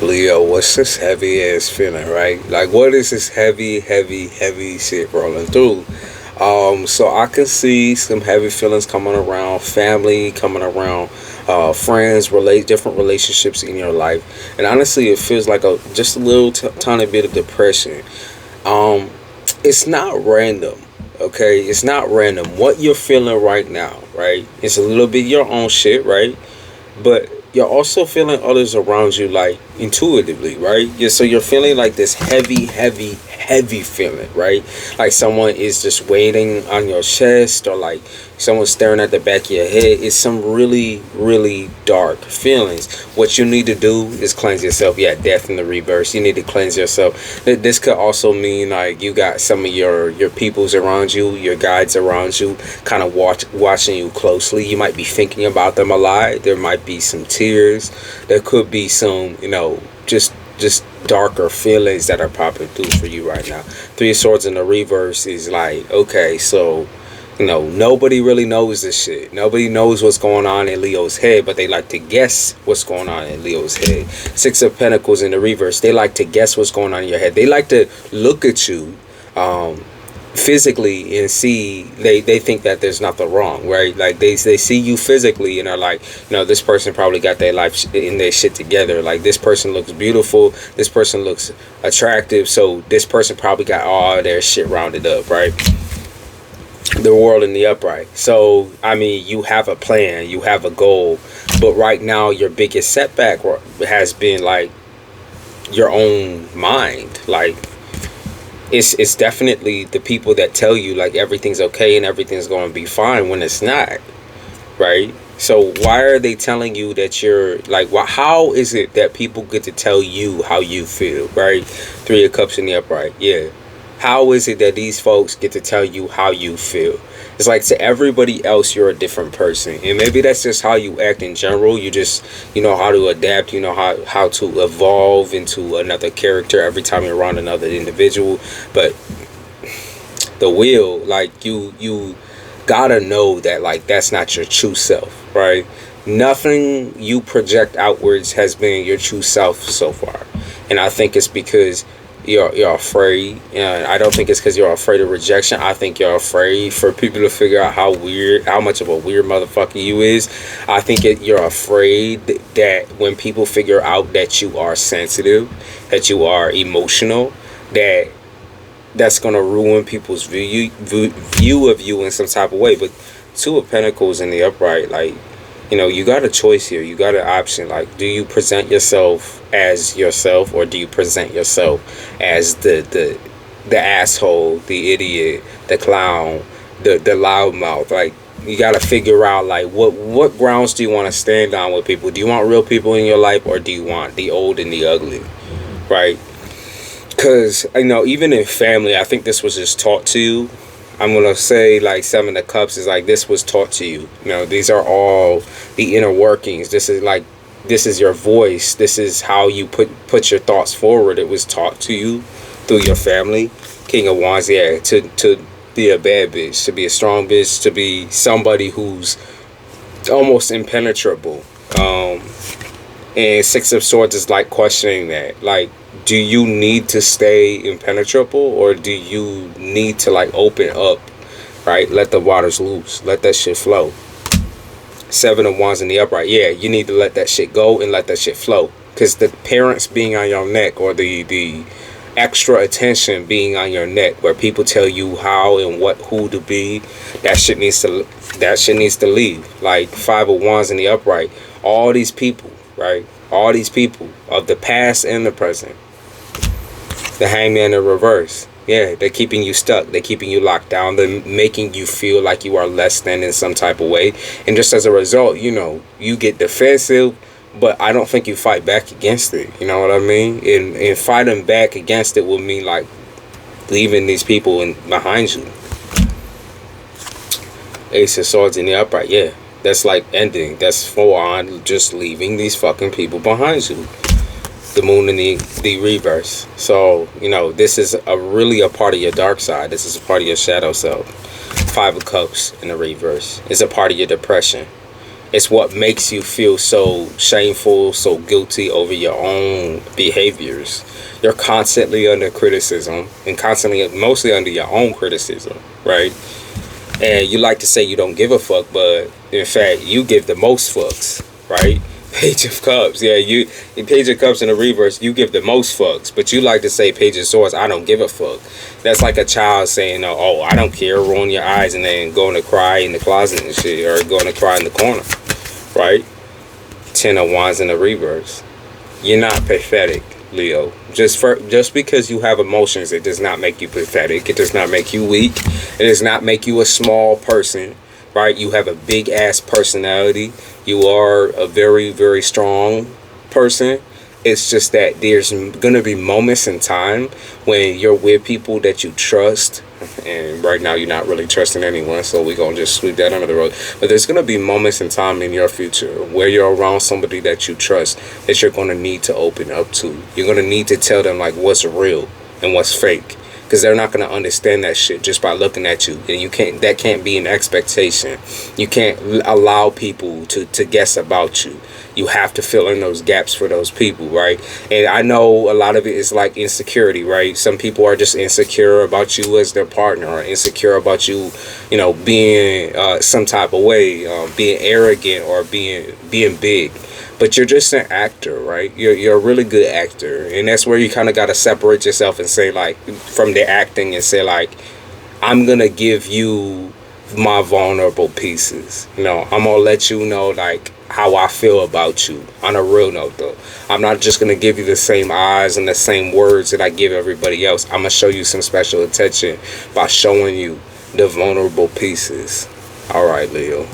Leo, what's this heavy ass feeling, right? Like, what is this heavy, heavy, heavy shit rolling through? So I can see some heavy feelings coming around, family coming around, friends, different relationships in your life, and honestly, it feels like just a little tiny bit of depression. Um, it's not random, okay? It's not random. What you're feeling right now, right? It's a little bit your own shit, right? But you're also feeling others around you, like, intuitively, right? So you're feeling like this heavy, heavy, heavy feeling, right? Like someone is just waiting on your chest, or like someone staring at the back of your head. It's some really, really dark feelings. What you need to do is cleanse yourself. Yeah, death in the reverse. You need to cleanse yourself. This could also mean like you got some of your peoples around you, your guides around you, kind of watching you closely. You might be thinking about them a lot. There might be some tears. There could be some, just darker feelings that are popping through for you right now. Three of Swords in the reverse is like, okay, so nobody really knows this shit. Nobody knows what's going on in Leo's head, but they like to guess what's going on in Leo's head. Six of Pentacles in the reverse, they like to guess what's going on in your head. They like to look at you physically and see, they think that there's nothing wrong, right? Like they see you physically and are like, this person probably got their life in their shit together. Like, this person looks beautiful, this person looks attractive, so this person probably got all their shit rounded up, right? The World in the upright. So I mean, you have a plan, you have a goal, but right now your biggest setback has been like your own mind. Like, it's definitely the people that tell you like everything's okay and everything's going to be fine when it's not, right? So why are they telling you that you're like, how is it that people get to tell you how you feel, right? Three of Cups in the upright. Yeah. How is it that these folks get to tell you how you feel? It's like, to everybody else, you're a different person. And maybe that's just how you act in general. You just, how to adapt, how to evolve into another character every time you're around another individual. But the wheel, like, you gotta know that, like, that's not your true self, right? Nothing you project outwards has been your true self so far. And I think it's because you're afraid. I don't think it's because you're afraid of rejection. I think you're afraid for people to figure out how much of a weird motherfucker you is. I think you're afraid that when people figure out that you are sensitive, that you are emotional, that's gonna ruin people's view of you in some type of way. But Two of Pentacles in the upright, like, you got a choice here. You got an option. Like, do you present yourself as yourself, or do you present yourself as the asshole, the idiot, the clown, the loudmouth? Like, you got to figure out, like, what grounds do you want to stand on with people? Do you want real people in your life, or do you want the old and the ugly, right? Because, even in family, I think this was just taught to you. I'm going to say, like, Seven of Cups is like, this was taught to you. These are all the inner workings. This is your voice. This is how you put your thoughts forward. It was taught to you through your family. King of Wands, yeah, to be a bad bitch, to be a strong bitch, to be somebody who's almost impenetrable. And Six of Swords is like questioning that. Like, do you need to stay impenetrable, or do you need to, like, open up, right? Let the waters loose. Let that shit flow. Seven of Wands in the upright. Yeah, you need to let that shit go and let that shit flow. Because the parents being on your neck, or the extra attention being on your neck, where people tell you how and who to be, that shit needs to leave. Like, Five of Wands in the upright. All these people, right? All these people of the past and the present. The Hangman in reverse. Yeah, they're keeping you stuck. They're keeping you locked down. They're making you feel like you are less than in some type of way. And just as a result, you get defensive, but I don't think you fight back against it. You know what I mean? And fighting back against it will mean, like, leaving these people behind you. Ace of Swords in the upright. Yeah, that's like ending. That's full on just leaving these fucking people behind you. The Moon in the reverse. So, this is really a part of your dark side. This is a part of your shadow self. Five of Cups in the reverse. It's a part of your depression. It's what makes you feel so shameful, so guilty over your own behaviors. You're constantly under criticism, and constantly, mostly under your own criticism, right? And you like to say you don't give a fuck, but in fact, you give the most fucks, right? Page of Cups, yeah, you in Page of Cups in the reverse, you give the most fucks, but you like to say Page of Swords, I don't give a fuck. That's like a child saying, oh, I don't care, rolling your eyes, and then going to cry in the closet and shit, or going to cry in the corner, right? 10 of Wands in the reverse. You're not pathetic, Leo. Just because you have emotions, it does not make you pathetic. It does not make you weak. It does not make you a small person, right? You have a big ass personality. You are a very, very strong person. It's just that there's gonna be moments in time when you're with people that you trust, and right now you're not really trusting anyone, so we're gonna just sweep that under the rug. But there's gonna be moments in time in your future where you're around somebody that you trust, that you're gonna need to open up to. You're gonna need to tell them like what's real and what's fake, because they're not going to understand that shit just by looking at you, and that can't be an expectation. You can't allow people to guess about you. You have to fill in those gaps for those people, right? And I know a lot of it is like insecurity, right? Some people are just insecure about you as their partner, or insecure about you, being some type of way, being arrogant, or being big. But you're just an actor, right? You're a really good actor, and that's where you kind of got to separate yourself and say, like, from the acting, and say, like, I'm gonna give you my vulnerable pieces. I'm gonna let you know, like, how I feel about you on a real note, though. I'm not just gonna give you the same eyes and the same words that I give everybody else. I'm gonna show you some special attention by showing you the vulnerable pieces. All right, Leo.